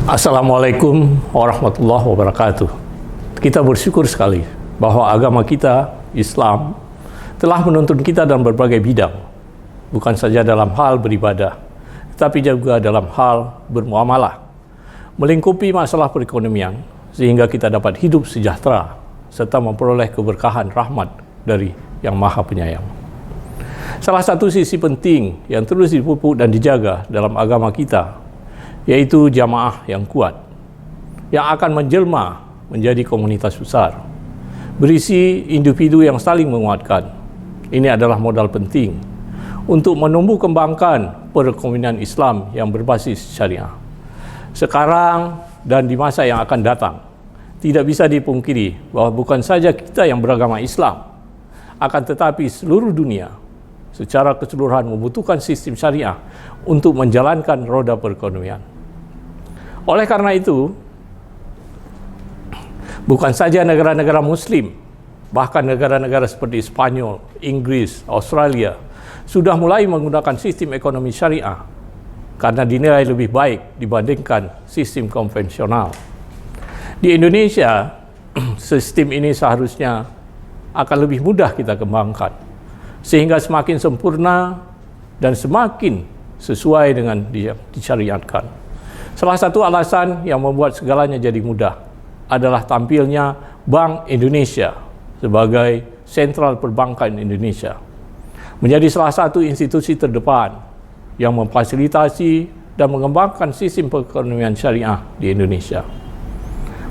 Assalamualaikum warahmatullahi wabarakatuh. Kita bersyukur sekali bahwa agama kita, Islam, telah menuntun kita dalam berbagai bidang, bukan saja dalam hal beribadah, tetapi juga dalam hal bermuamalah, melingkupi masalah perekonomian, sehingga kita dapat hidup sejahtera, serta memperoleh keberkahan rahmat dari Yang Maha Penyayang. Salah satu sisi penting yang terus dipupuk dan dijaga dalam agama kita, yaitu jamaah yang kuat, yang akan menjelma menjadi komunitas besar, berisi individu yang saling menguatkan. Ini adalah modal penting untuk menumbuh kembangkan perekonomian Islam yang berbasis syariah. Sekarang dan di masa yang akan datang, tidak bisa dipungkiri bahwa bukan saja kita yang beragama Islam, akan tetapi seluruh dunia secara keseluruhan membutuhkan sistem syariah untuk menjalankan roda perekonomian. Oleh karena itu, bukan saja negara-negara Muslim, bahkan negara-negara seperti Spanyol, Inggris, Australia, sudah mulai menggunakan sistem ekonomi syariah karena dinilai lebih baik dibandingkan sistem konvensional. Di Indonesia, sistem ini seharusnya akan lebih mudah kita kembangkan, sehingga semakin sempurna dan semakin sesuai dengan disyariatkan. Salah satu alasan yang membuat segalanya jadi mudah adalah tampilnya Bank Indonesia sebagai sentral perbankan Indonesia, menjadi salah satu institusi terdepan yang memfasilitasi dan mengembangkan sistem perekonomian syariah di Indonesia.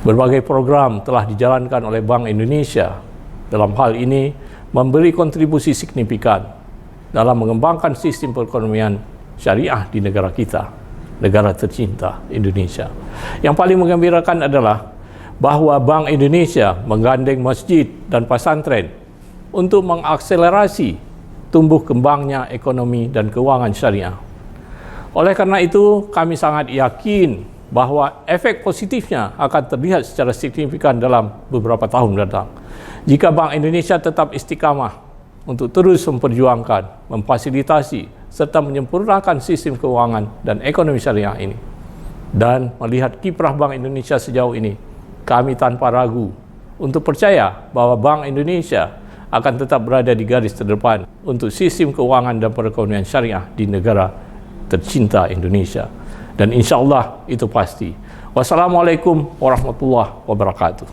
Berbagai program telah dijalankan oleh Bank Indonesia dalam hal ini memberi kontribusi signifikan dalam mengembangkan sistem perekonomian syariah di negara kita, negara tercinta Indonesia. Yang paling menggembirakan adalah bahwa Bank Indonesia menggandeng masjid dan pesantren untuk mengakselerasi tumbuh kembangnya ekonomi dan keuangan syariah. Oleh karena itu, kami sangat yakin bahwa efek positifnya akan terlihat secara signifikan dalam beberapa tahun mendatang jika Bank Indonesia tetap istiqamah untuk terus memperjuangkan, memfasilitasi, serta menyempurnakan sistem keuangan dan ekonomi syariah ini. Dan melihat kiprah Bank Indonesia sejauh ini, kami tanpa ragu untuk percaya bahwa Bank Indonesia akan tetap berada di garis terdepan untuk sistem keuangan dan perekonomian syariah di negara tercinta Indonesia. Dan insya Allah itu pasti. Wassalamualaikum warahmatullahi wabarakatuh.